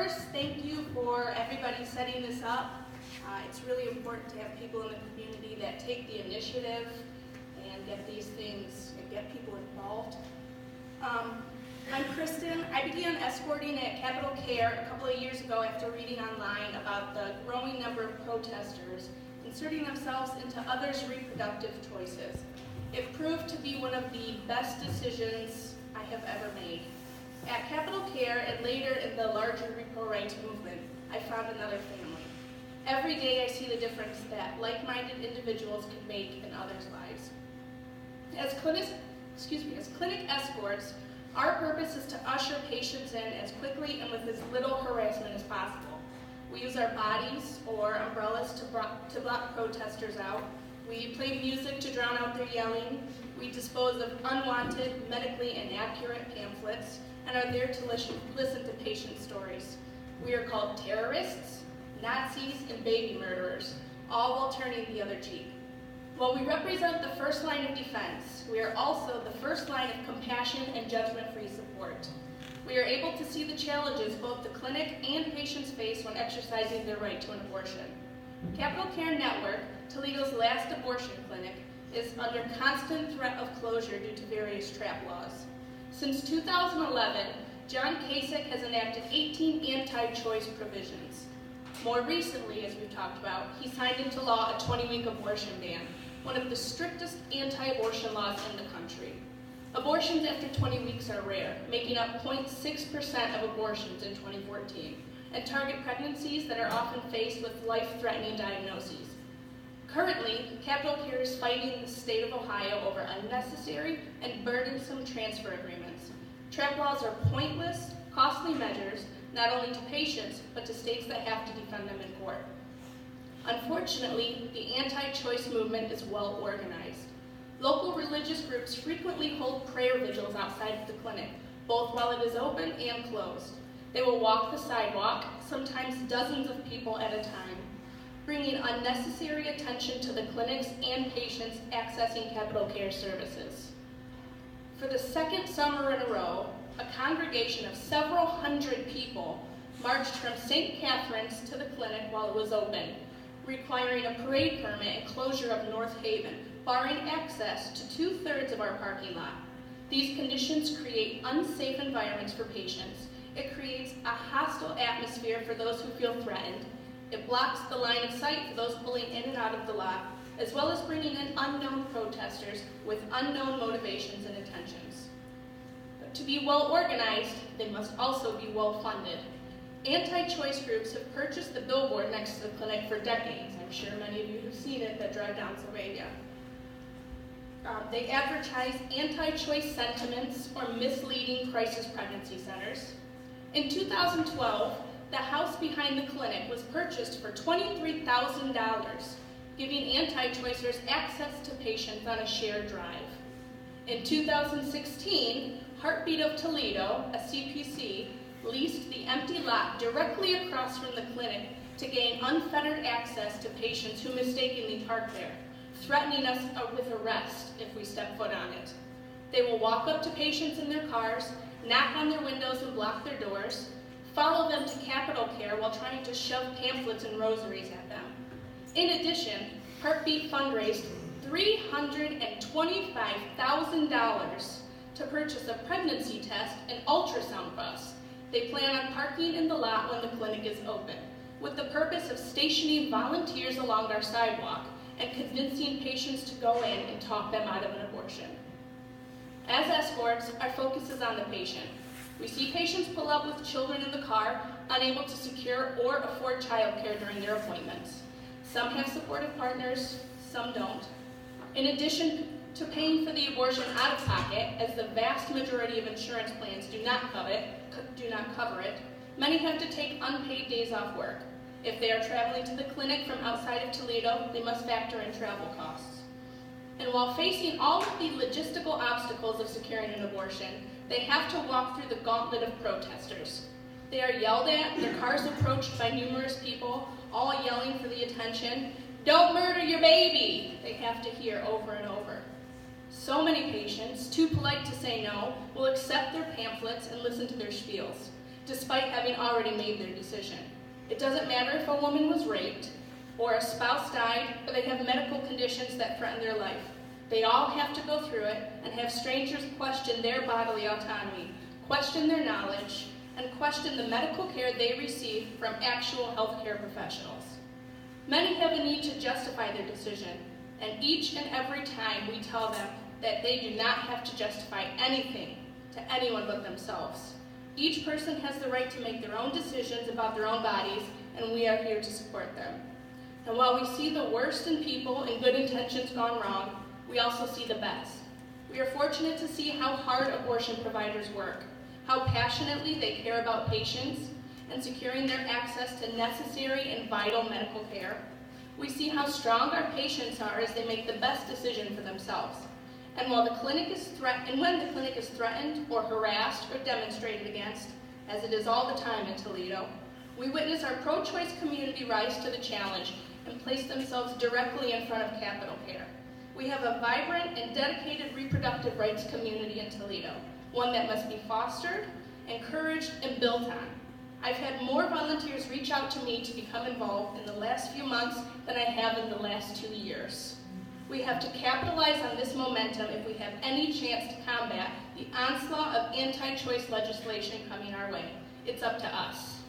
first, thank you for everybody setting this up. It's really important to have people in the community that take the initiative and get these things and get people involved. I'm Kristen. I began escorting at Capital Care a couple of years ago after reading online about the growing number of protesters inserting themselves into others' reproductive choices. It proved to be one of the best decisions I have ever made. At Capital Care and later in the larger repro rights movement, I found another family. Every day I see the difference that like-minded individuals can make in others' lives. As clinic escorts, our purpose is to usher patients in as quickly and with as little harassment as possible. We use our bodies or umbrellas to block protesters out. We play music to drown out their yelling. We dispose of unwanted, medically inaccurate pamphlets and are there to listen to patient stories. We are called terrorists, Nazis, and baby murderers, all while turning the other cheek. While we represent the first line of defense, we are also the first line of compassion and judgment-free support. We are able to see the challenges both the clinic and patients face when exercising their right to an abortion. Capital Care Network, Toledo's last abortion clinic, is under constant threat of closure due to various trap laws. Since 2011, John Kasich has enacted 18 anti-choice provisions. More recently, as we've talked about, he signed into law a 20-week abortion ban, one of the strictest anti-abortion laws in the country. Abortions after 20 weeks are rare, making up 0.6% of abortions in 2014, and target pregnancies that are often faced with life-threatening diagnoses. Currently, Capital Care is fighting the state of Ohio over unnecessary and burdensome transfer agreements. Trap laws are pointless, costly measures, not only to patients, but to states that have to defend them in court. Unfortunately, the anti-choice movement is well organized. Local religious groups frequently hold prayer vigils outside of the clinic, both while it is open and closed. They will walk the sidewalk, sometimes dozens of people at a time, bringing unnecessary attention to the clinics and patients accessing Capital Care services. For the second summer in a row, a congregation of several hundred people marched from St. Catherine's to the clinic while it was open, requiring a parade permit and closure of North Haven, barring access to 2/3 of our parking lot. These conditions create unsafe environments for patients. It creates a hostile atmosphere for those who feel threatened. It blocks the line of sight for those pulling in and out of the lot, as well as bringing in unknown protesters with unknown motivations and intentions. But to be well organized, they must also be well funded. Anti-choice groups have purchased the billboard next to the clinic for decades. I'm sure many of you have seen it that drive down Sylvania. They advertise anti-choice sentiments or misleading crisis pregnancy centers. In 2012, the house behind the clinic was purchased for $23,000, giving anti-choicers access to patients on a shared drive. In 2016, Heartbeat of Toledo, a CPC, leased the empty lot directly across from the clinic to gain unfettered access to patients who mistakenly parked there, threatening us with arrest if we step foot on it. They will walk up to patients in their cars, knock on their windows and block their doors, follow them to Capital Care while trying to shove pamphlets and rosaries at them. In addition, Heartbeat fundraised $325,000 to purchase a pregnancy test and ultrasound bus. They plan on parking in the lot when the clinic is open, with the purpose of stationing volunteers along our sidewalk and convincing patients to go in and talk them out of an abortion. As escorts, our focus is on the patient. We see patients pull up with children in the car, unable to secure or afford childcare during their appointments. Some have supportive partners, some don't. In addition to paying for the abortion out of pocket, as the vast majority of insurance plans do not cover it, many have to take unpaid days off work. If they are traveling to the clinic from outside of Toledo, they must factor in travel costs. And while facing all of the logistical obstacles of securing an abortion, they have to walk through the gauntlet of protesters. They are yelled at, their cars approached by numerous people, all yelling for the attention. "Don't murder your baby," they have to hear over and over. So many patients, too polite to say no, will accept their pamphlets and listen to their spiels. despite having already made their decision. It doesn't matter if a woman was raped, or a spouse died, or they have medical conditions that threaten their life. They all have to go through it and have strangers question their bodily autonomy, question their knowledge, and question the medical care they receive from actual healthcare professionals. Many have a need to justify their decision, and each and every time we tell them that they do not have to justify anything to anyone but themselves. Each person has the right to make their own decisions about their own bodies, and we are here to support them. And while we see the worst in people and good intentions gone wrong, we also see the best. We are fortunate to see how hard abortion providers work, how passionately they care about patients and securing their access to necessary and vital medical care. We see how strong our patients are as they make the best decision for themselves. And when the clinic is threatened or harassed or demonstrated against, as it is all the time in Toledo, we witness our pro-choice community rise to the challenge and place themselves directly in front of Capitol Care. We have a vibrant and dedicated reproductive rights community in Toledo, one that must be fostered, encouraged, and built on. I've had more volunteers reach out to me to become involved in the last few months than I have in the last 2 years. We have to capitalize on this momentum if we have any chance to combat the onslaught of anti-choice legislation coming our way. It's up to us.